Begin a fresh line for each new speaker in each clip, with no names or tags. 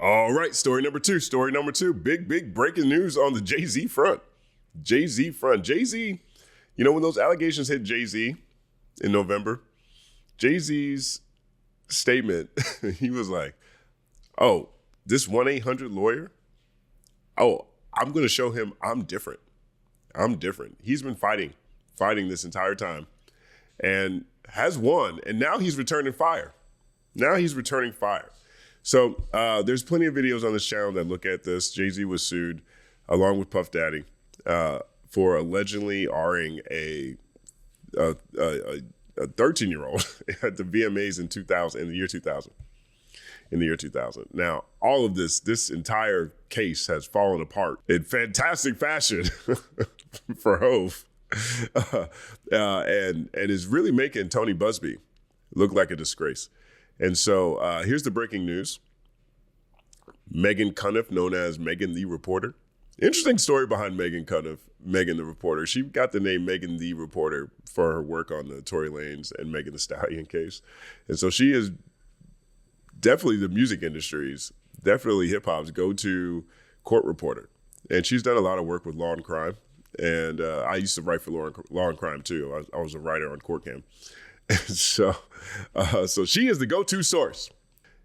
All right, story number two. Story number two. Big breaking news on the Jay-Z front. Jay-Z, you know, when those allegations hit Jay-Z in November, Jay-Z's statement, he was like, oh, this 1-800 lawyer, oh, I'm going to show him I'm different. He's been fighting this entire time and has won. And now he's returning fire. So there's plenty of videos on this channel that look at this. Jay-Z was sued along with Puff Daddy for allegedly R-ing a 13-year-old at the VMAs in the year 2000. Now, all of this entire case has fallen apart in fantastic fashion for Hove, and is really making Tony Buzbee look like a disgrace. And so here's the breaking news. Megan Cuniff, known as Megan the Reporter. Interesting story behind Megan Cuniff, Megan the Reporter. She got the name Megan the Reporter for her work on the Tory Lanez and Megan Thee Stallion case. And so she is definitely the music industry's, definitely hip hop's go-to court reporter. And she's done a lot of work with Law and Crime. And I used to write for Law and Crime too. I was a writer on Court Cam. And so she is the go-to source.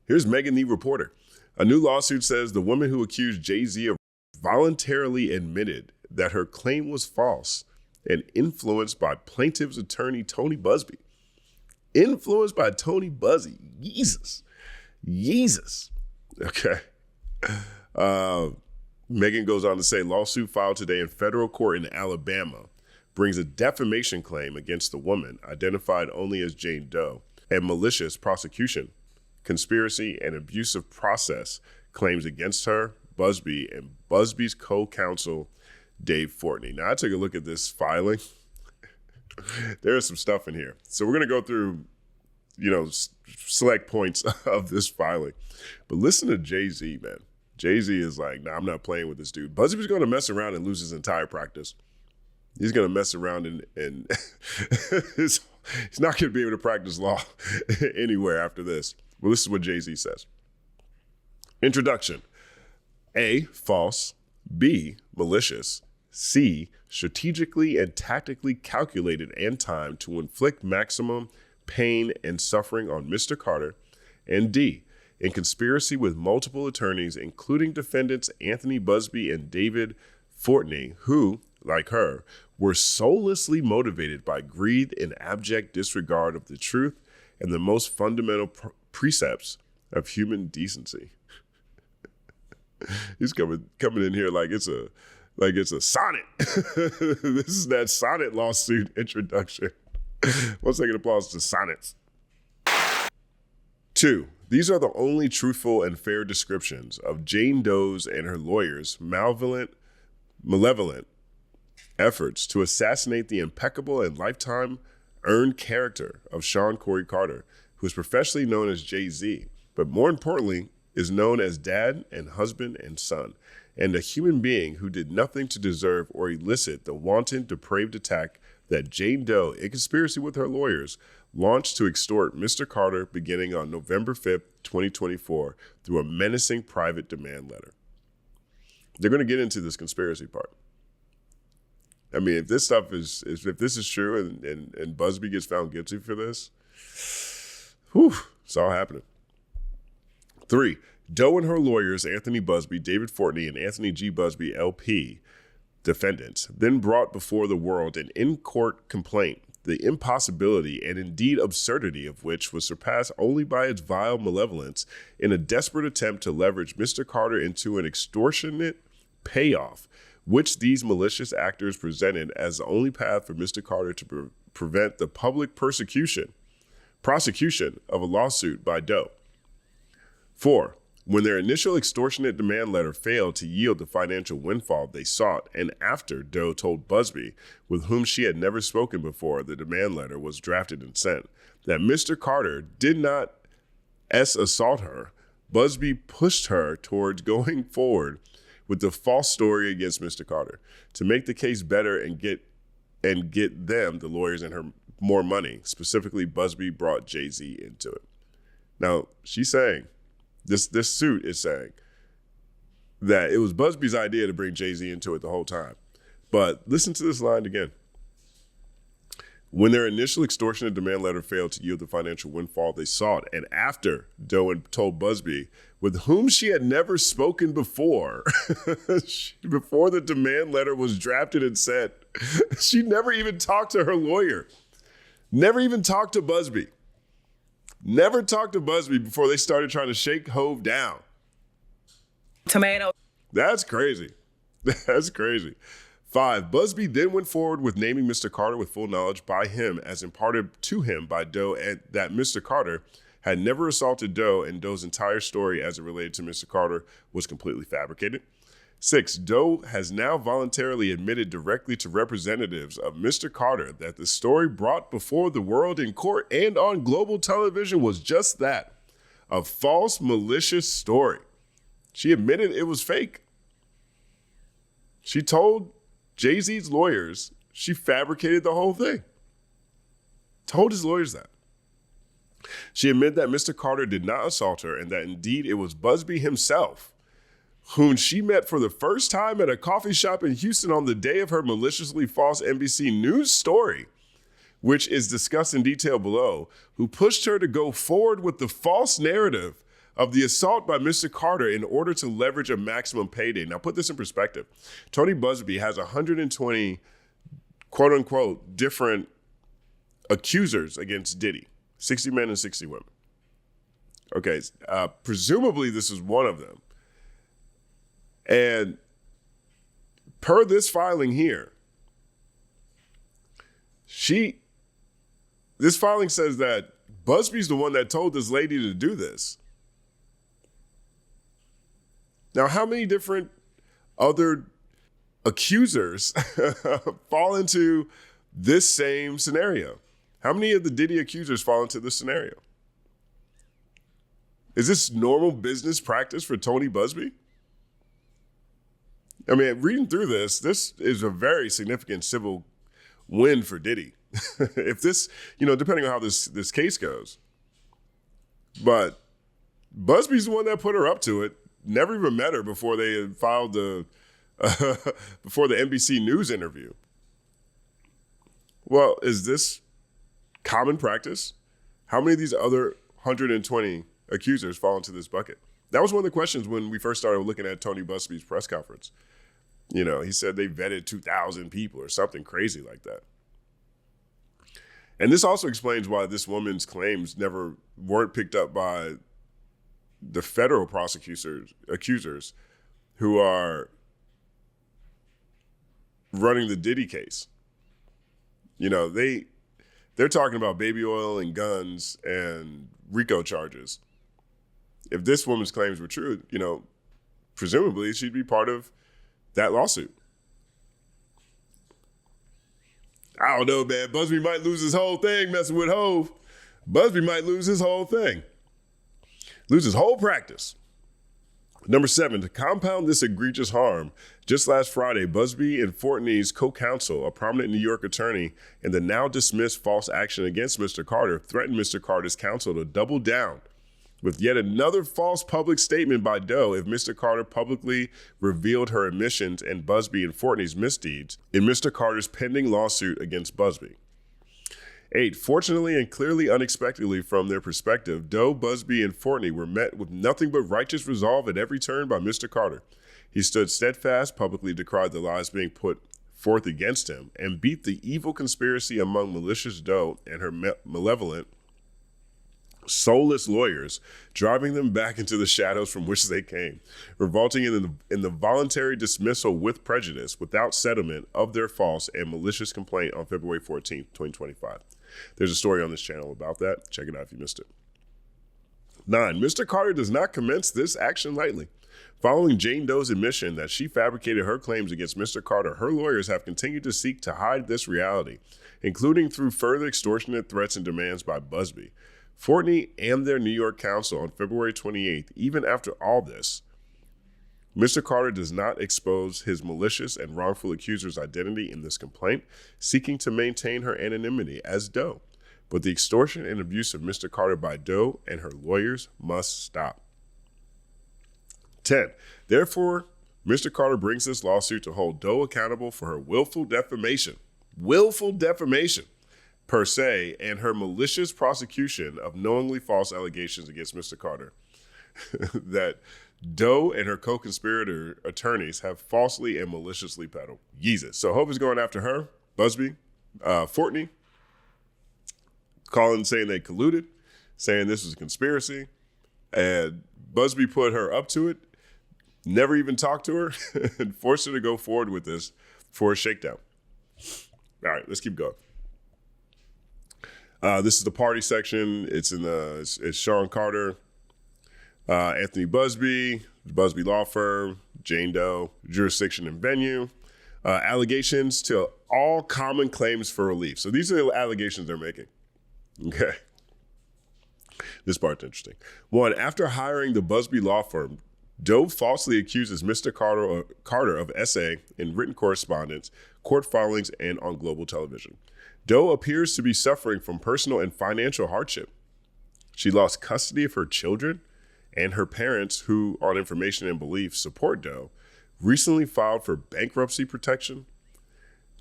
Here's Megan the Reporter. A new lawsuit says the woman who accused Jay-Z of voluntarily admitted that her claim was false and influenced by plaintiff's attorney Tony Buzbee. Influenced by Tony Buzbee. Jesus. Okay. Megan goes on to say, lawsuit filed today in federal court in Alabama brings a defamation claim against the woman, identified only as Jane Doe, and malicious prosecution, conspiracy, and abusive process claims against her, Buzbee, and Buzbee's co-counsel, Dave Fortney. Now, I took a look at this filing. There is some stuff in here. So we're going to go through, select points of this filing. But listen to Jay-Z, man. Jay-Z is like, nah, I'm not playing with this dude. Buzbee's going to mess around and lose his entire practice. He's going to mess around and he's not going to be able to practice law anywhere after this. Well, this is what Jay-Z says. Introduction. A, false. B, malicious. C, strategically and tactically calculated and timed to inflict maximum pain and suffering on Mr. Carter. And D, in conspiracy with multiple attorneys, including defendants Anthony Buzbee and David Fortney, who, like her, were soullessly motivated by greed and abject disregard of the truth and the most fundamental precepts of human decency. He's coming in here like it's a sonnet. This is that sonnet lawsuit introduction. 1 second applause to sonnets. 2. These are the only truthful and fair descriptions of Jane Doe's and her lawyers' malevolent efforts to assassinate the impeccable and lifetime earned character of Sean Corey Carter, who is professionally known as Jay-Z, but more importantly, is known as dad and husband and son, and a human being who did nothing to deserve or elicit the wanton, depraved attack that Jane Doe, in conspiracy with her lawyers, launched to extort Mr. Carter beginning on November 5th, 2024, through a menacing private demand letter. They're going to get into this conspiracy part. I mean, if this stuff is true and Buzbee gets found guilty for this, it's all happening. 3, Doe and her lawyers, Anthony Buzbee, David Fortney, and Anthony G. Buzbee, LP, defendants, then brought before the world an in-court complaint, the impossibility and indeed absurdity of which was surpassed only by its vile malevolence in a desperate attempt to leverage Mr. Carter into an extortionate payoff, which these malicious actors presented as the only path for Mr. Carter to prevent the public prosecution of a lawsuit by Doe. 4, when their initial extortionate demand letter failed to yield the financial windfall they sought, and after Doe told Buzbee, with whom she had never spoken before the demand letter was drafted and sent, that Mr. Carter did not assault her, Buzbee pushed her towards going forward with the false story against Mr. Carter to make the case better and get them, the lawyers, and her more money. Specifically, Buzbee brought Jay-Z into it. Now, she's saying, this suit is saying that it was Buzbee's idea to bring Jay-Z into it the whole time. But listen to this line again. When their initial extortionate demand letter failed to yield the financial windfall they sought, and after Doe had told Buzbee, with whom she had never spoken before, before the demand letter was drafted and sent, she never even talked to her lawyer, never even talked to Buzbee, never talked to Buzbee before they started trying to shake Hove down.
Tomato.
That's crazy. That's crazy. 5, Buzbee then went forward with naming Mr. Carter with full knowledge by him as imparted to him by Doe, and that Mr. Carter had never assaulted Doe, and Doe's entire story as it related to Mr. Carter was completely fabricated. 6, Doe has now voluntarily admitted directly to representatives of Mr. Carter that the story brought before the world in court and on global television was just that, a false, malicious story. She admitted it was fake. She told Jay-Z's lawyers she fabricated the whole thing. Told his lawyers that. She admitted that Mr. Carter did not assault her and that indeed it was Buzbee himself, whom she met for the first time at a coffee shop in Houston on the day of her maliciously false NBC News story, which is discussed in detail below, who pushed her to go forward with the false narrative of the assault by Mr. Carter in order to leverage a maximum payday. Now, put this in perspective. Tony Buzbee has 120, quote unquote, different accusers against Diddy, 60 men and 60 women. Okay, presumably this is one of them. And per this filing here, this filing says that Buzbee's the one that told this lady to do this. Now, how many different other accusers fall into this same scenario? How many of the Diddy accusers fall into this scenario? Is this normal business practice for Tony Buzbee? I mean, reading through this is a very significant civil win for Diddy. If this, depending on how this case goes. But Buzbee's the one that put her up to it. Never even met her before they had filed before the NBC News interview. Well, is this common practice? How many of these other 120 accusers fall into this bucket? That was one of the questions when we first started looking at Tony Buzbee's press conference. He said they vetted 2,000 people or something crazy like that. And this also explains why this woman's claims never weren't picked up by the federal accusers who are running the Diddy case. They're talking about baby oil and guns and RICO charges. If this woman's claims were true, presumably she'd be part of that lawsuit. I don't know, man. Buzbee might lose his whole thing messing with Hove. Buzbee might lose his whole thing. Lose his whole practice. Number 7, to compound this egregious harm, just last Friday, Buzbee and Fortney's co-counsel, a prominent New York attorney, in the now dismissed false action against Mr. Carter, threatened Mr. Carter's counsel to double down with yet another false public statement by Doe if Mr. Carter publicly revealed her admissions and Buzbee and Fortney's misdeeds in Mr. Carter's pending lawsuit against Buzbee. 8, fortunately and clearly unexpectedly from their perspective, Doe, Buzbee, and Fortney were met with nothing but righteous resolve at every turn by Mr. Carter. He stood steadfast, publicly decried the lies being put forth against him, and beat the evil conspiracy among malicious Doe and her malevolent, soulless lawyers, driving them back into the shadows from which they came, revolting in the voluntary dismissal with prejudice, without settlement, of their false and malicious complaint on February 14th, 2025. There's a story on this channel about that. Check it out if you missed it. 9, Mr. Carter does not commence this action lightly. Following Jane Doe's admission that she fabricated her claims against Mr. Carter, her lawyers have continued to seek to hide this reality, including through further extortionate threats and demands by Buzbee, Fortney, and their New York counsel on February 28th. Even after all this, Mr. Carter does not expose his malicious and wrongful accuser's identity in this complaint, seeking to maintain her anonymity as Doe. But the extortion and abuse of Mr. Carter by Doe and her lawyers must stop. 10. Therefore, Mr. Carter brings this lawsuit to hold Doe accountable for her willful defamation per se, and her malicious prosecution of knowingly false allegations against Mr. Carter that Doe and her co-conspirator attorneys have falsely and maliciously peddled. Jesus. So Hope is going after her, Buzbee, Fortney, calling, saying they colluded, saying this was a conspiracy, and Buzbee put her up to it, never even talked to her, and forced her to go forward with this for a shakedown. All right, let's keep going. This is the party section. It's Sean Carter, Anthony Buzbee, the Buzbee Law Firm, Jane Doe, jurisdiction and venue, allegations to all common claims for relief. So these are the allegations they're making. Okay. This part's interesting. 1, after hiring the Buzbee Law Firm, Doe falsely accuses Mr. Carter of SA in written correspondence, court filings, and on global television. Doe appears to be suffering from personal and financial hardship. She lost custody of her children, and her parents, who, on information and belief, support Doe, recently filed for bankruptcy protection.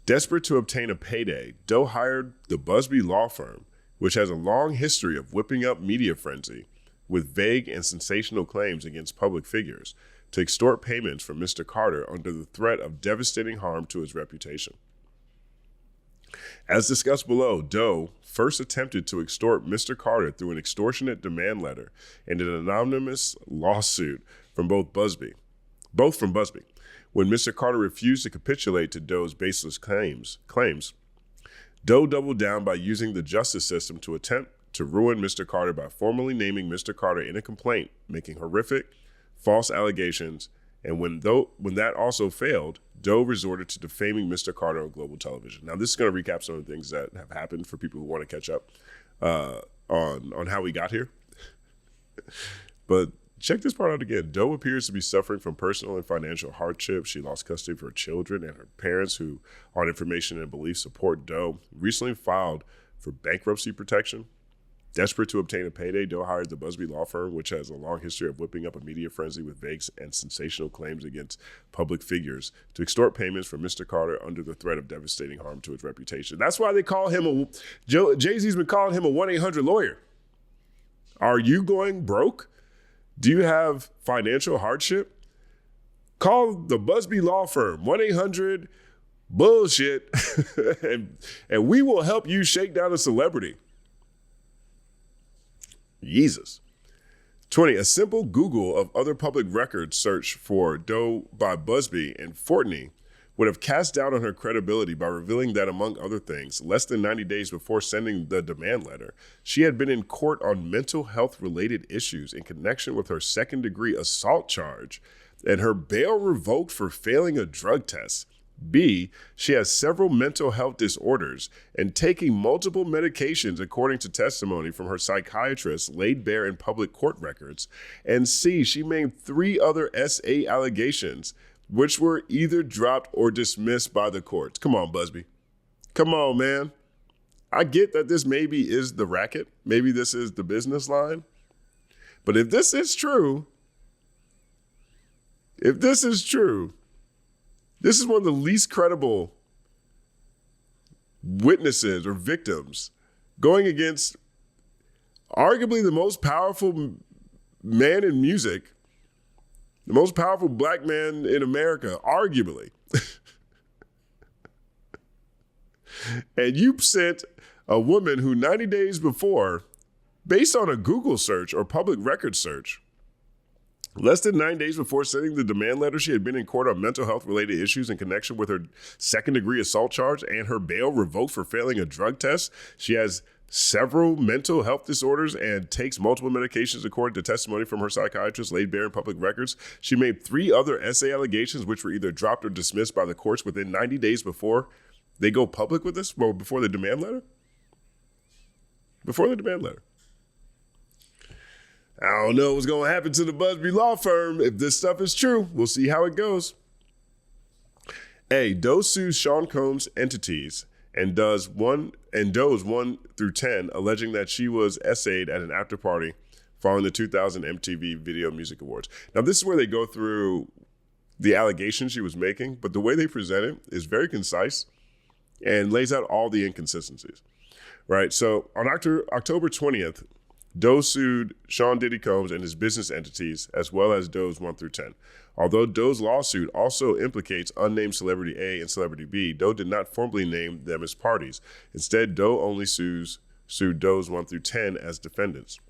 Desperate to obtain a payday, Doe hired the Buzbee Law Firm, which has a long history of whipping up media frenzy with vague and sensational claims against public figures, to extort payments from Mr. Carter under the threat of devastating harm to his reputation. As discussed below, Doe first attempted to extort Mr. Carter through an extortionate demand letter and an anonymous lawsuit from both from Buzbee. When Mr. Carter refused to capitulate to Doe's baseless claims, Doe doubled down by using the justice system to attempt to ruin Mr. Carter by formally naming Mr. Carter in a complaint, making horrific, false allegations, and when that also failed, Doe resorted to defaming Mr. Carter on global television. Now, this is going to recap some of the things that have happened for people who want to catch up on how we got here. But check this part out again. Doe appears to be suffering from personal and financial hardship. She lost custody of her children, and her parents, who, on information and belief, support Doe, recently filed for bankruptcy protection. Desperate to obtain a payday, Doe hired the Buzbee Law Firm, which has a long history of whipping up a media frenzy with vague and sensational claims against public figures, to extort payments from Mr. Carter under the threat of devastating harm to his reputation. That's why they call him Jay-Z's been calling him a 1-800 lawyer. Are you going broke? Do you have financial hardship? Call the Buzbee Law Firm, 1-800 bullshit, and we will help you shake down a celebrity. Jesus. 20, a simple Google of other public records search for Doe by Buzbee and Fortney would have cast doubt on her credibility by revealing that, among other things, less than 90 days before sending the demand letter, she had been in court on mental health-related issues in connection with her second-degree assault charge and her bail revoked for failing a drug test. B, she has several mental health disorders and taking multiple medications according to testimony from her psychiatrist laid bare in public court records. And C, she made 3 other SA allegations which were either dropped or dismissed by the courts. Come on, Buzbee. Come on, man. I get that this maybe is the racket. Maybe this is the business line. But if this is true, this is one of the least credible witnesses or victims going against arguably the most powerful man in music, the most powerful black man in America, arguably. And you sent a woman who 90 days before, based on a Google search or public record search, less than 9 days before sending the demand letter, she had been in court on mental health-related issues in connection with her second-degree assault charge and her bail revoked for failing a drug test. She has several mental health disorders and takes multiple medications according to testimony from her psychiatrist laid bare in public records. She made 3 other SA allegations which were either dropped or dismissed by the courts within 90 days before they go public with this, well, before the demand letter? Before the demand letter. I don't know what's going to happen to the Buzbee Law Firm if this stuff is true. We'll see how it goes. A, Doe sues Sean Combs' entities and does 1 through 10, alleging that she was essayed at an after party following the 2000 MTV Video Music Awards. Now, this is where they go through the allegations she was making, but the way they present it is very concise and lays out all the inconsistencies, right? So on October 20th, Doe sued Sean Diddy Combs and his business entities, as well as Doe's 1 through 10. Although Doe's lawsuit also implicates unnamed Celebrity A and Celebrity B, Doe did not formally name them as parties. Instead, Doe only sued Doe's 1 through 10 as defendants.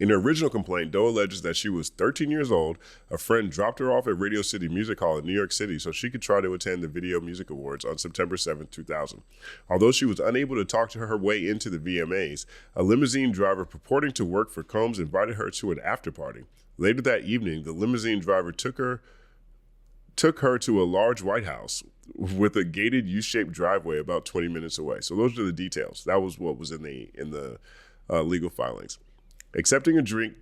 In her original complaint, Doe alleges that she was 13 years old. A friend dropped her off at Radio City Music Hall in New York City so she could try to attend the Video Music Awards on September 7, 2000. Although she was unable to talk to her way into the VMAs, a limousine driver purporting to work for Combs invited her to an after-party. Later that evening, the limousine driver took her to a large White House with a gated U-shaped driveway about 20 minutes away. So those are the details. That was what was in the legal filings. Accepting a drink,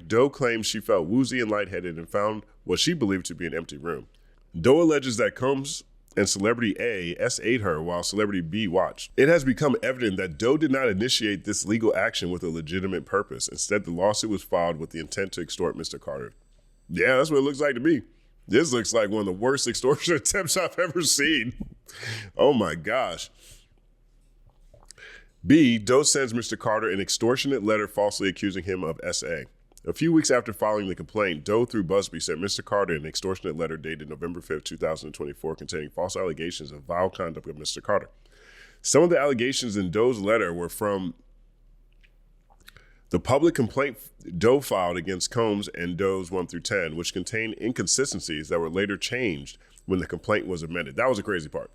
Doe claims she felt woozy and lightheaded and found what she believed to be an empty room. Doe alleges that Combs and Celebrity A S.A'd her while Celebrity B watched. It has become evident that Doe did not initiate this legal action with a legitimate purpose. Instead, the lawsuit was filed with the intent to extort Mr. Carter. Yeah, that's what it looks like to me. This looks like one of the worst extortion attempts I've ever seen. Oh my gosh. B, Doe sends Mr. Carter an extortionate letter falsely accusing him of SA. A few weeks after filing the complaint, Doe through Buzbee sent Mr. Carter an extortionate letter dated November 5, 2024, containing false allegations of vile conduct of Mr. Carter. Some of the allegations in Doe's letter were from the public complaint Doe filed against Combs and Doe's 1 through 10, which contained inconsistencies that were later changed when the complaint was amended. That was a crazy part.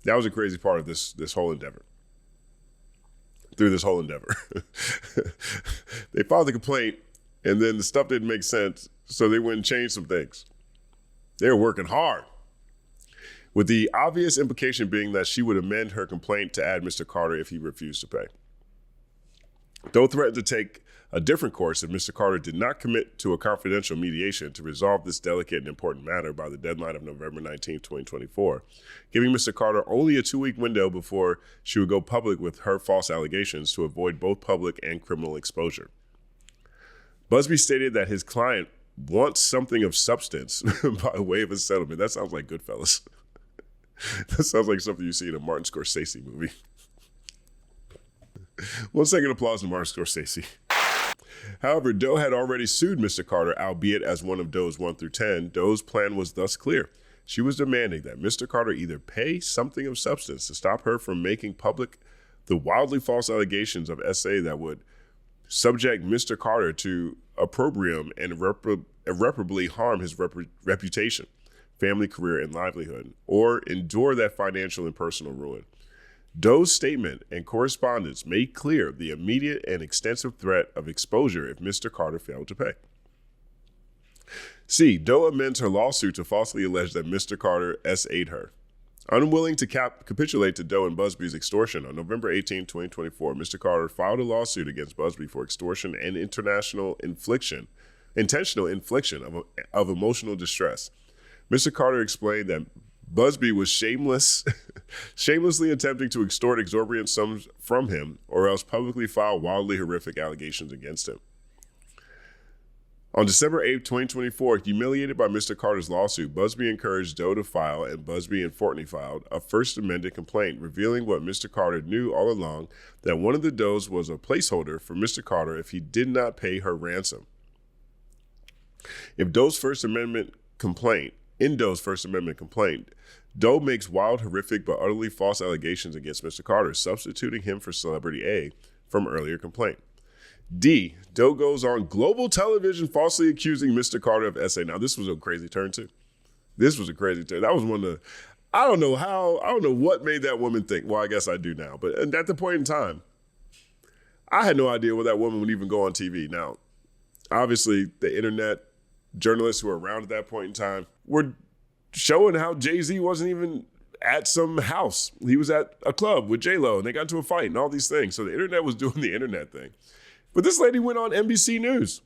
That was a crazy part of this whole endeavor. Through this whole endeavor. They filed the complaint, and then the stuff didn't make sense, so they went and changed some things. They were working hard, with the obvious implication being that she would amend her complaint to add Mr. Carter if he refused to pay. Doe threatened to take a different course if Mr. Carter did not commit to a confidential mediation to resolve this delicate and important matter by the deadline of November 19, 2024, giving Mr. Carter only a 2-week window before she would go public with her false allegations to avoid both public and criminal exposure. Buzbee stated that his client wants something of substance by way of a settlement. That sounds like Goodfellas. That sounds like something you see in a Martin Scorsese movie. 1 second applause to Martin Scorsese. However, Doe had already sued Mr. Carter, albeit as one of Doe's 1 through 10. Doe's plan was thus clear. She was demanding that Mr. Carter either pay something of substance to stop her from making public the wildly false allegations of SA that would subject Mr. Carter to opprobrium and irreparably harm his reputation, family, career, and livelihood, or endure that financial and personal ruin. Doe's statement and correspondence made clear the immediate and extensive threat of exposure if Mr. Carter failed to pay. C. Doe amends her lawsuit to falsely allege that Mr. Carter S.A'd her. Unwilling to capitulate to Doe and Buzbee's extortion, on November 18, 2024, Mr. Carter filed a lawsuit against Buzbee for extortion and intentional infliction of emotional distress. Mr. Carter explained that Buzbee was shamelessly attempting to extort exorbitant sums from him, or else publicly file wildly horrific allegations against him. On December 8, 2024, humiliated by Mr. Carter's lawsuit, Buzbee encouraged Doe to file, and Buzbee and Fortney filed, a first amended complaint revealing what Mr. Carter knew all along, that one of the Does was a placeholder for Mr. Carter if he did not pay her ransom. In Doe's First Amendment complaint, Doe makes wild, horrific, but utterly false allegations against Mr. Carter, substituting him for Celebrity A from earlier complaint. D. Doe goes on global television falsely accusing Mr. Carter of SA. Now, this was a crazy turn, too. This was a crazy turn. That was one of the, I don't know what made that woman think. Well, I guess I do now. But at the point in time, I had no idea what that woman would even go on TV. Now, obviously, the internet journalists who were around at that point in time were showing how Jay-Z wasn't even at some house. He was at a club with J-Lo, and they got into a fight and all these things. So the internet was doing the internet thing. But this lady went on NBC News.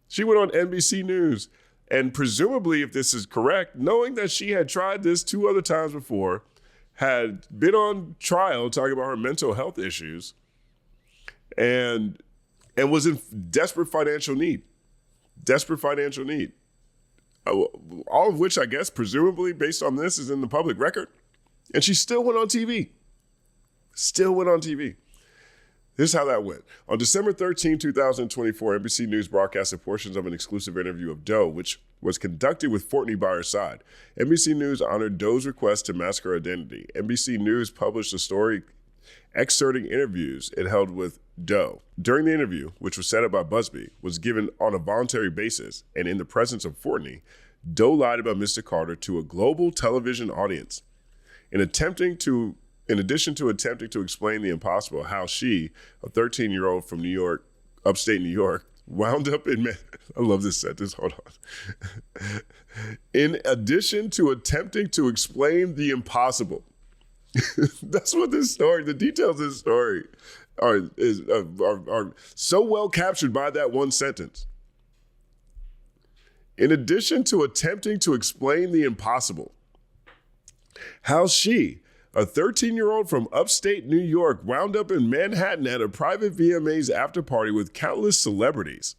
She went on NBC News, and presumably, if this is correct, knowing that she had tried this 2 other times before, had been on trial talking about her mental health issues, and and was in desperate financial need. Desperate financial need. All of which, I guess, presumably, based on this, is in the public record. And she still went on TV. Still went on TV. Here's how that went. On December 13, 2024, NBC News broadcasted portions of an exclusive interview of Doe, which was conducted with Fortney by her side. NBC News honored Doe's request to mask her identity. NBC News published a story excerpting interviews it held with Doe. During the interview, which was set up by Buzbee, was given on a voluntary basis and in the presence of Fortney, Doe lied about Mr. Carter to a global television audience. In addition to attempting to explain the impossible, how she, a 13-year-old from New York, upstate New York, wound up in, I love this sentence, hold on. In addition to attempting to explain the impossible, that's what this story, the details of this story are so well captured by that one sentence. In addition to attempting to explain the impossible, how she, a 13-year-old from upstate New York, wound up in Manhattan at a private VMAs after party with countless celebrities.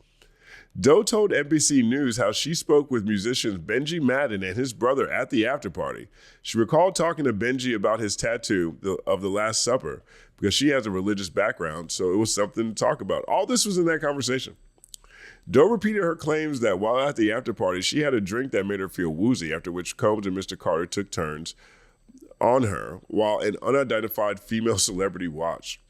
Doe told NBC News how she spoke with musicians Benji Madden and his brother at the after party. She recalled talking to Benji about his tattoo of the Last Supper because she has a religious background, so it was something to talk about. All this was in that conversation. Doe repeated her claims that while at the after party, she had a drink that made her feel woozy, after which Combs and Mr. Carter took turns on her while an unidentified female celebrity watched.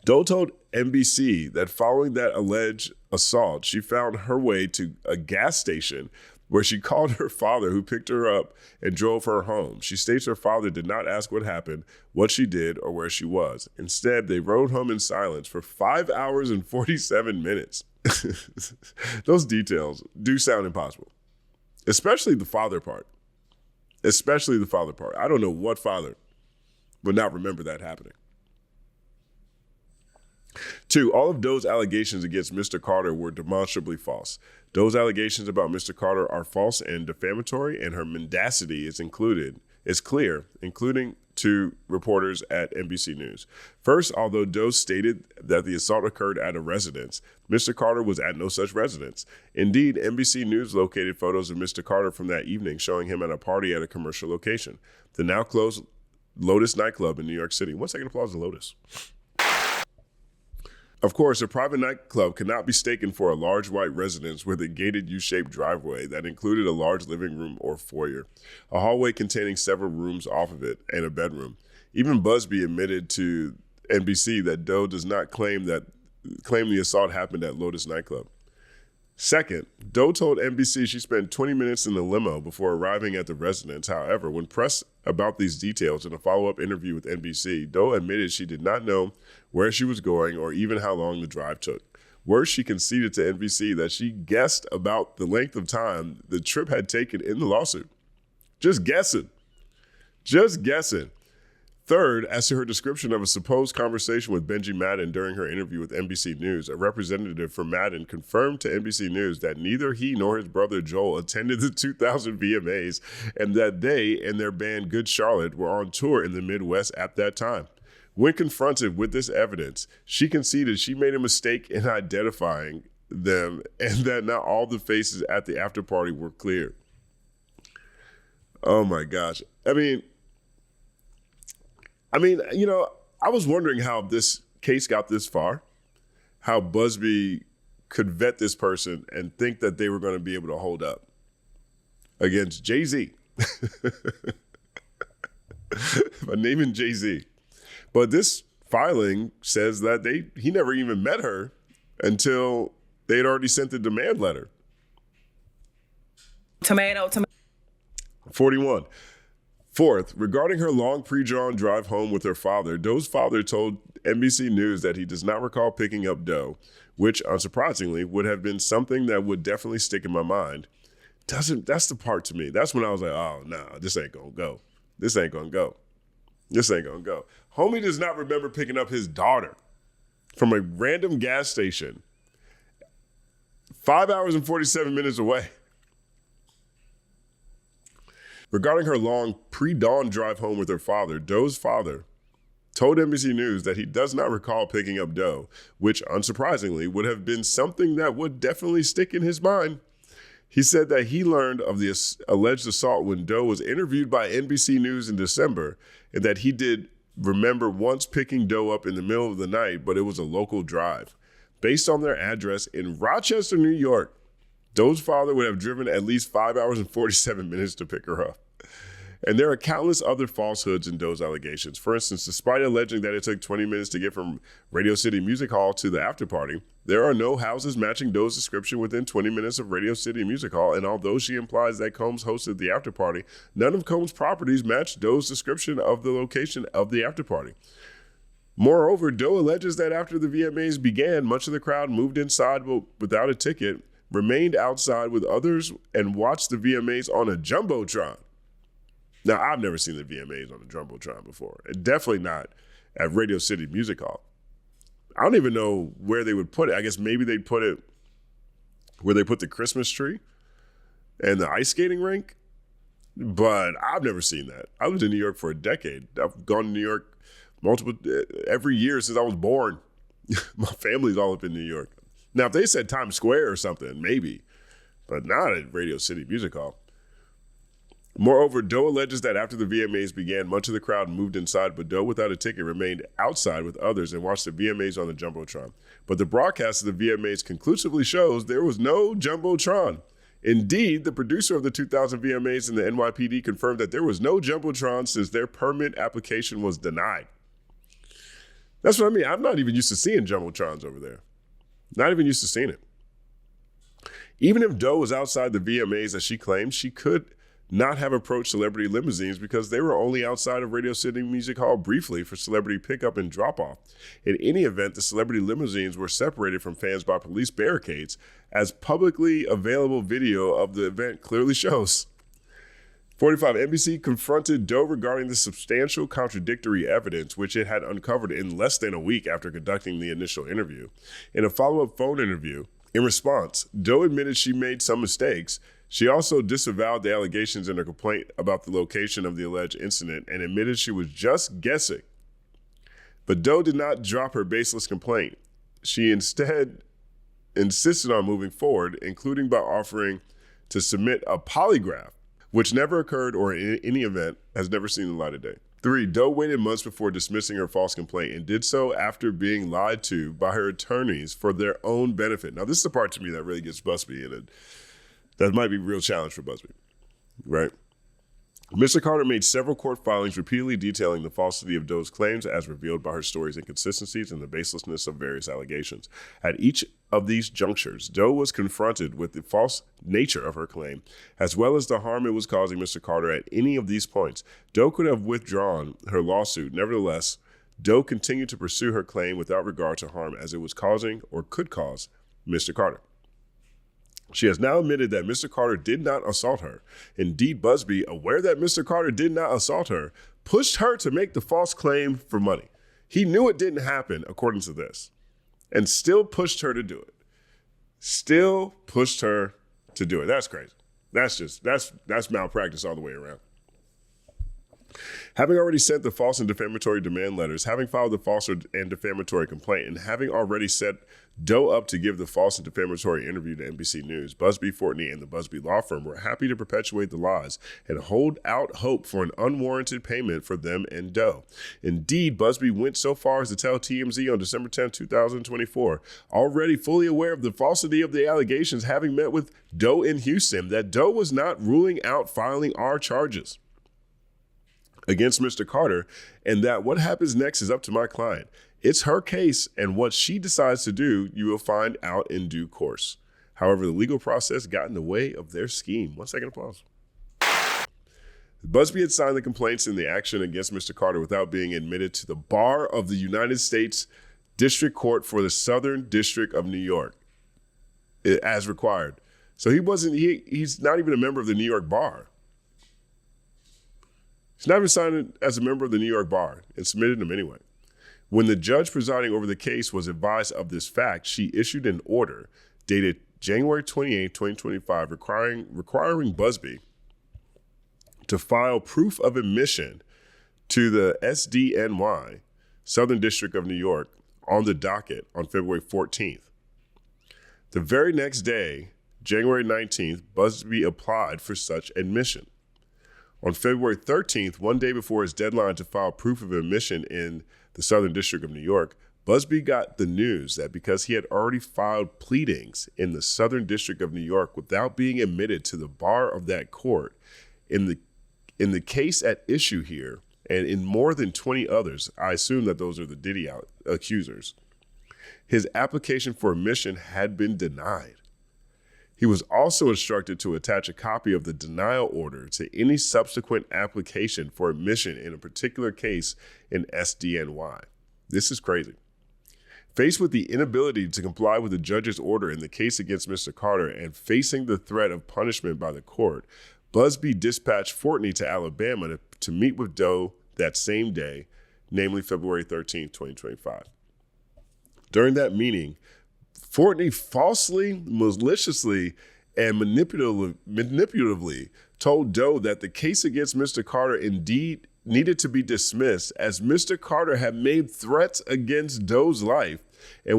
Doe told NBC that following that alleged assault, she found her way to a gas station where she called her father, who picked her up and drove her home. She states her father did not ask what happened, what she did, or where she was. Instead, they rode home in silence for 5 hours and 47 minutes. Those details do sound impossible, especially the father part. Especially the father part. I don't know what father would not remember that happening. 2, all of Doe's allegations against Mr. Carter were demonstrably false. Doe's allegations about Mr. Carter are false and defamatory, and her mendacity is clear, including to reporters at NBC News. First, although Doe stated that the assault occurred at a residence, Mr. Carter was at no such residence. Indeed, NBC News located photos of Mr. Carter from that evening showing him at a party at a commercial location, the now closed Lotus nightclub in New York City. 1 second applause to Lotus. Of course, a private nightclub could not be mistaken for a large white residence with a gated U-shaped driveway that included a large living room or foyer, a hallway containing several rooms off of it, and a bedroom. Even Buzbee admitted to NBC that Doe does not claim the assault happened at Lotus nightclub. Second, Doe told NBC she spent 20 minutes in the limo before arriving at the residence. However, when pressed about these details in a follow-up interview with NBC, Doe admitted she did not know where she was going or even how long the drive took. Worse, she conceded to NBC that she guessed about the length of time the trip had taken in the lawsuit. Just guessing. Just guessing. Third, as to her description of a supposed conversation with Benji Madden during her interview with NBC News, a representative for Madden confirmed to NBC News that neither he nor his brother Joel attended the 2000 VMAs and that they and their band Good Charlotte were on tour in the Midwest at that time. When confronted with this evidence, she conceded she made a mistake in identifying them and that not all the faces at the after party were clear. Oh my gosh. I mean, you know, I was wondering how this case got this far, how Buzbee could vet this person and think that they were going to be able to hold up against Jay-Z. By naming Jay-Z. But this filing says that he never even met her until they had already sent the demand letter.
Tomato.
41. Fourth, regarding her long pre-drawn drive home with her father, Doe's father told NBC News that he does not recall picking up Doe, which, unsurprisingly, would have been something that would definitely stick in my mind. That's the part to me. That's when I was like, oh, no, this ain't gonna go. This ain't gonna go. This ain't gonna go. Homie does not remember picking up his daughter from a random gas station 5 hours and 47 minutes away. Regarding her long pre-dawn drive home with her father, Doe's father told NBC News that he does not recall picking up dough, which unsurprisingly would have been something that would definitely stick in his mind. He said that he learned of the alleged assault when Doe was interviewed by NBC News in December, and that he did remember once picking Doe up in the middle of the night, but it was a local drive. Based on their address in Rochester, New York, Doe's father would have driven at least 5 hours and 47 minutes to pick her up. And there are countless other falsehoods in Doe's allegations. For instance, despite alleging that it took 20 minutes to get from Radio City Music Hall to the after party, there are no houses matching Doe's description within 20 minutes of Radio City Music Hall, and although she implies that Combs hosted the after party, none of Combs' properties match Doe's description of the location of the after party. Moreover, Doe alleges that after the VMAs began, much of the crowd moved inside without a ticket, remained outside with others, and watched the VMAs on a Jumbotron. Now, I've never seen the VMAs on a Jumbotron before, and definitely not at Radio City Music Hall. I don't even know where they would put it. I guess maybe they'd put it where they put the Christmas tree and the ice skating rink, but I've never seen that. I lived in New York for a decade. I've gone to New York every year since I was born. My family's all up in New York. Now, if they said Times Square or something, maybe, but not at Radio City Music Hall. Moreover, Doe alleges that after the VMAs began, much of the crowd moved inside, but Doe, without a ticket, remained outside with others and watched the VMAs on the Jumbotron. But the broadcast of the VMAs conclusively shows there was no Jumbotron. Indeed, the producer of the 2000 VMAs and the NYPD confirmed that there was no Jumbotron since their permit application was denied. That's what I mean. I'm not even used to seeing Jumbotrons over there. Not even used to seeing it. Even if Doe was outside the VMAs as she claimed, she could not have approached celebrity limousines because they were only outside of Radio City Music Hall briefly for celebrity pickup and drop-off. In any event, the celebrity limousines were separated from fans by police barricades, as publicly available video of the event clearly shows. 45, NBC confronted Doe regarding the substantial contradictory evidence which it had uncovered in less than a week after conducting the initial interview. In a follow-up phone interview, in response, Doe admitted she made some mistakes. She also disavowed the allegations in her complaint about the location of the alleged incident and admitted she was just guessing. But Doe did not drop her baseless complaint. She instead insisted on moving forward, including by offering to submit a polygraph, which never occurred or in any event has never seen the light of day. 3, Doe waited months before dismissing her false complaint and did so after being lied to by her attorneys for their own benefit. Now, this is the part to me that really gets Buzbee in it. That might be a real challenge for Buzbee, right? Mr. Carter made several court filings repeatedly detailing the falsity of Doe's claims as revealed by her story's inconsistencies and the baselessness of various allegations. At each of these junctures, Doe was confronted with the false nature of her claim, as well as the harm it was causing Mr. Carter at any of these points. Doe could have withdrawn her lawsuit. Nevertheless, Doe continued to pursue her claim without regard to harm as it was causing or could cause Mr. Carter. She has now admitted that Mr. Carter did not assault her. Indeed, Buzbee, aware that Mr. Carter did not assault her, pushed her to make the false claim for money. He knew it didn't happen, according to this, and still pushed her to do it. Still pushed her to do it. That's crazy. That's malpractice all the way around. Having already sent the false and defamatory demand letters, having filed the false and defamatory complaint, and having already set Doe up to give the false and defamatory interview to NBC News, Buzbee, Fortney, and the Buzbee law firm were happy to perpetuate the lies and hold out hope for an unwarranted payment for them and Doe. Indeed, Buzbee went so far as to tell TMZ on December 10, 2024, already fully aware of the falsity of the allegations, having met with Doe in Houston, that Doe was not ruling out filing our charges against Mr. Carter, and that what happens next is up to my client. It's her case, and what she decides to do, you will find out in due course. However, the legal process got in the way of their scheme. 1 second applause. Buzbee had signed the complaints in the action against Mr. Carter without being admitted to the bar of the United States District Court for the Southern District of New York, as required. So he's not even a member of the New York bar. He's not even signed as a member of the New York bar and submitted him anyway. When the judge presiding over the case was advised of this fact, she issued an order dated January 28, 2025, requiring Buzbee to file proof of admission to the SDNY Southern District of New York, on the docket on February 14th. The very next day, January 19th, Buzbee applied for such admission. On February 13th, one day before his deadline to file proof of admission in the Southern District of New York, Buzbee got the news that because he had already filed pleadings in the Southern District of New York without being admitted to the bar of that court, in the case at issue here, and in more than 20 others, I assume that those are the Diddy accusers, his application for admission had been denied. He was also instructed to attach a copy of the denial order to any subsequent application for admission in a particular case in SDNY. This is crazy. Faced with the inability to comply with the judge's order in the case against Mr. Carter and facing the threat of punishment by the court, Buzbee dispatched Fortney to Alabama to meet with Doe that same day, namely February 13, 2025. During that meeting, Fortney falsely, maliciously, and manipulatively told Doe that the case against Mr. Carter indeed needed to be dismissed as Mr. Carter had made threats against Doe's life and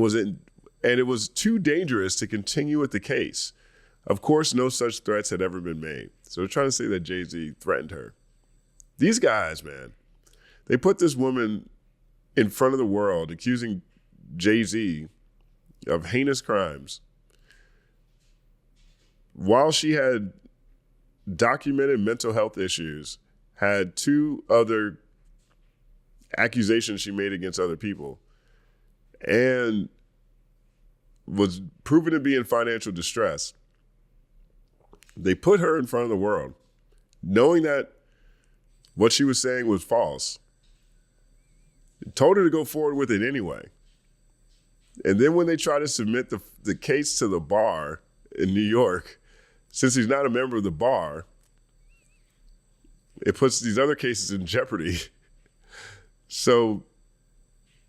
it was too dangerous to continue with the case. Of course, no such threats had ever been made. So they're trying to say that Jay-Z threatened her. These guys, man, they put this woman in front of the world accusing Jay-Z of heinous crimes while she had documented mental health issues, had 2 other accusations she made against other people, and was proven to be in financial distress. They put her in front of the world, knowing that what she was saying was false, told her to go forward with it anyway. And then when they try to submit the case to the bar in New York, since he's not a member of the bar, it puts these other cases in jeopardy. So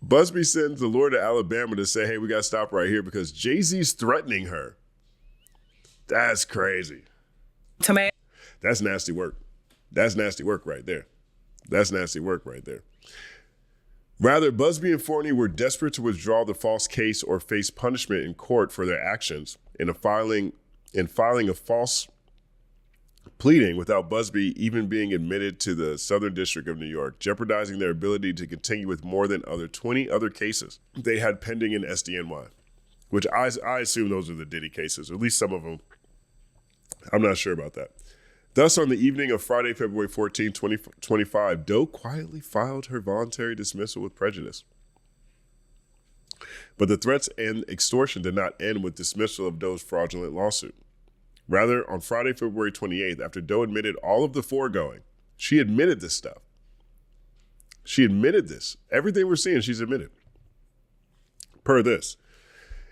Buzbee sends the lawyer to Alabama to say, hey, we got to stop right here because Jay-Z's threatening her. That's crazy. That's nasty work. That's nasty work right there. That's nasty work right there. Rather, Buzbee and Fortney were desperate to withdraw the false case or face punishment in court for their actions in filing a false pleading without Buzbee even being admitted to the Southern District of New York, jeopardizing their ability to continue with more than 20 other cases they had pending in SDNY, which I assume those are the Diddy cases, or at least some of them. I'm not sure about that. Thus, on the evening of Friday, February 14, 2025, Doe quietly filed her voluntary dismissal with prejudice. But the threats and extortion did not end with dismissal of Doe's fraudulent lawsuit. Rather, on Friday, February 28th, after Doe admitted all of the foregoing, she admitted this stuff. She admitted this. Everything we're seeing, she's admitted. Per this.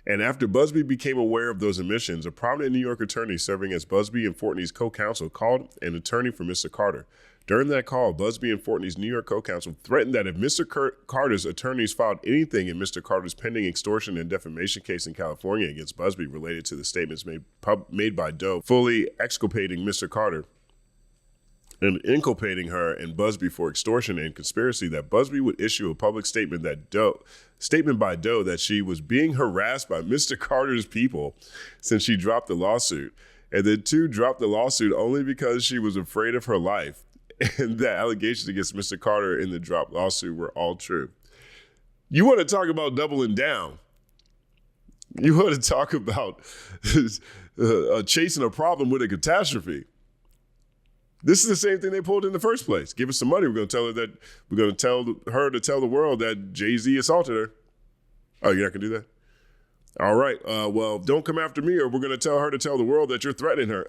And after Buzbee became aware of those admissions, a prominent New York attorney serving as Buzbee and Fortney's co-counsel called an attorney for Mr. Carter. During that call, Buzbee and Fortney's New York co-counsel threatened that if Mr. Carter's attorneys filed anything in Mr. Carter's pending extortion and defamation case in California against Buzbee related to the statements made by Doe, fully exculpating Mr. Carter and inculpating her and Buzbee for extortion and conspiracy, that Buzbee would issue a public statement by Doe that she was being harassed by Mr. Carter's people since she dropped the lawsuit, and then 2, dropped the lawsuit only because she was afraid of her life, and the allegations against Mr. Carter in the dropped lawsuit were all true. You want to talk about doubling down? You want to talk about chasing a problem with a catastrophe? This is the same thing they pulled in the first place. Give us some money. We're going to tell her to tell the world that Jay-Z assaulted her. Oh, you're not going to do that? All right. Well, don't come after me, or we're going to tell her to tell the world that you're threatening her.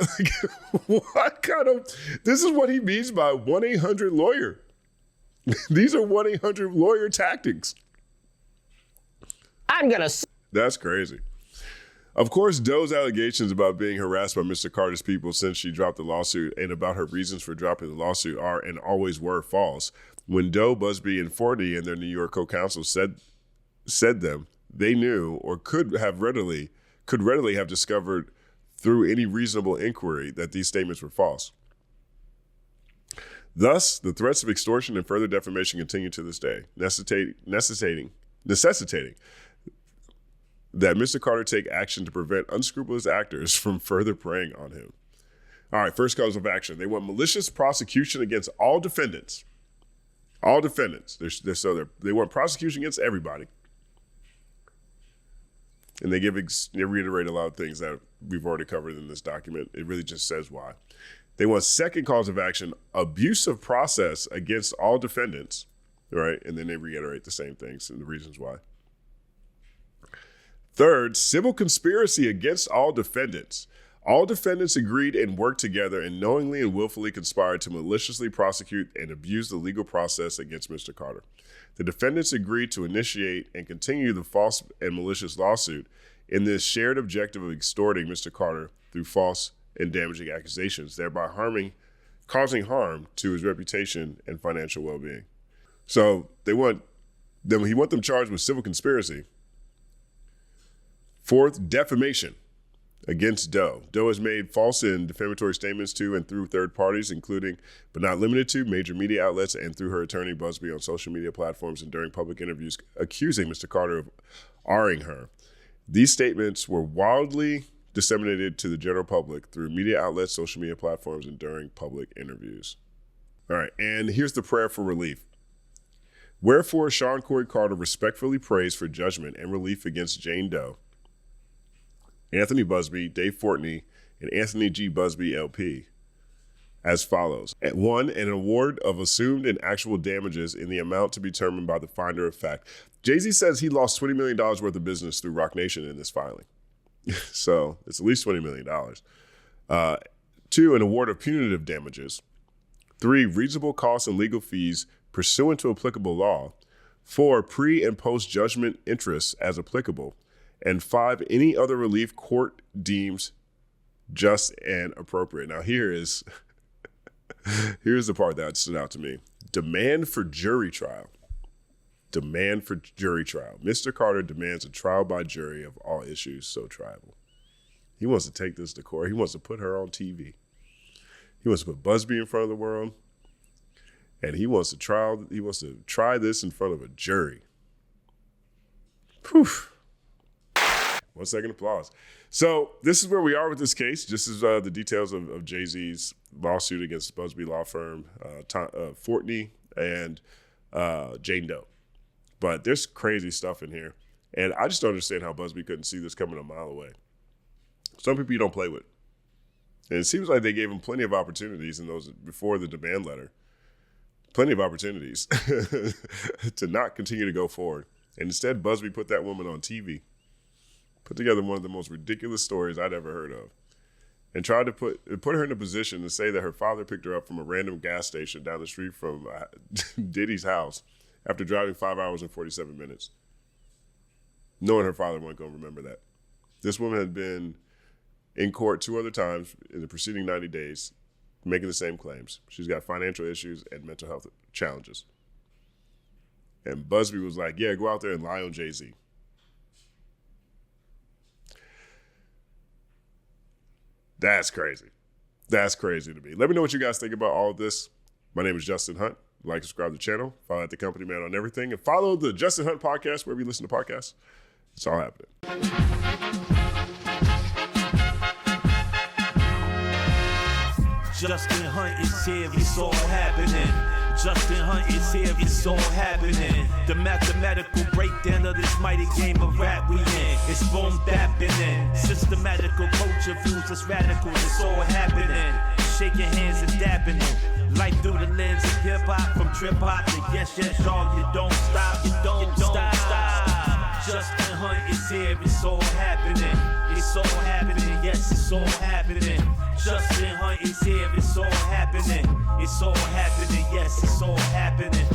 What kind of? This is what he means by 1-800-lawyer. These are 1-800-lawyer tactics. That's crazy. Of course, Doe's allegations about being harassed by Mr. Carter's people since she dropped the lawsuit and about her reasons for dropping the lawsuit are and always were false. When Doe, Buzbee, and Fortney and their New York co-counsel said them, they knew or could readily have discovered through any reasonable inquiry that these statements were false. Thus, the threats of extortion and further defamation continue to this day, necessitating that Mr. Carter take action to prevent unscrupulous actors from further preying on him. All right, first cause of action. They want malicious prosecution against all defendants. All defendants. They want prosecution against everybody. And they reiterate a lot of things that we've already covered in this document. It really just says why. They want second cause of action, abuse of process against all defendants, right? And then they reiterate the same things and the reasons why. Third, civil conspiracy against all defendants. All defendants agreed and worked together and knowingly and willfully conspired to maliciously prosecute and abuse the legal process against Mr. Carter. The defendants agreed to initiate and continue the false and malicious lawsuit in this shared objective of extorting Mr. Carter through false and damaging accusations, thereby causing harm to his reputation and financial well-being. So he want them charged with civil conspiracy. Fourth, defamation against Doe. Doe has made false and defamatory statements to and through third parties, including but not limited to major media outlets and through her attorney Buzbee on social media platforms and during public interviews, accusing Mr. Carter of R-ing her. These statements were wildly disseminated to the general public through media outlets, social media platforms, and during public interviews. All right, and here's the prayer for relief. Wherefore, Sean Corey Carter respectfully prays for judgment and relief against Jane Doe, Anthony Buzbee, Dave Fortney, and Anthony G. Buzbee, LP, as follows. 1, an award of assumed and actual damages in the amount to be determined by the finder of fact. Jay-Z says he lost $20 million worth of business through Roc Nation in this filing. So it's at least $20 million. 2, an award of punitive damages. 3, reasonable costs and legal fees pursuant to applicable law. 4, pre- and post-judgment interests as applicable. And 5, any other relief court deems just and appropriate. Now here's the part that stood out to me. Demand for jury trial. Demand for jury trial. Mr. Carter demands a trial by jury of all issues so triable. He wants to take this to court. He wants to put her on TV. He wants to put Buzbee in front of the world. And he wants to try this in front of a jury. Whew. 1 second applause. So this is where we are with this case. This is the details of Jay-Z's lawsuit against Buzbee law firm, Fortney and Jane Doe. But there's crazy stuff in here. And I just don't understand how Buzbee couldn't see this coming a mile away. Some people you don't play with. And it seems like they gave him plenty of opportunities in those before the demand letter. Plenty of opportunities to not continue to go forward. And instead, Buzbee put that woman on TV. Put together one of the most ridiculous stories I'd ever heard of, and tried to put her in a position to say that her father picked her up from a random gas station down the street from Diddy's house after driving 5 hours and 47 minutes, knowing her father wasn't going to remember that. This woman had been in court 2 other times in the preceding 90 days, making the same claims. She's got financial issues and mental health challenges. And Buzbee was like, yeah, go out there and lie on Jay-Z. That's crazy. That's crazy to me. Let me know what you guys think about all of this. My name is Justin Hunt. Like, subscribe to the channel. Follow at The Company Man on everything. And follow the Justin Hunt podcast wherever you listen to podcasts. It's all happening.
Justin Hunt is here, it's all happening. Justin Hunt is here, it's all happening. The mathematical breakdown of this mighty game of rap we in. It's boom bapping in. Systematical culture views us radical, it's all happening. Shaking hands and dapping it. Life through the lens of hip hop, from trip hop to yes, dog, you don't stop, you don't stop. Justin Hunt is here, it's all happening. It's all happening, yes, it's all happening. Justin Hunt is here, it's all happening. It's all happening, yes, it's all happening.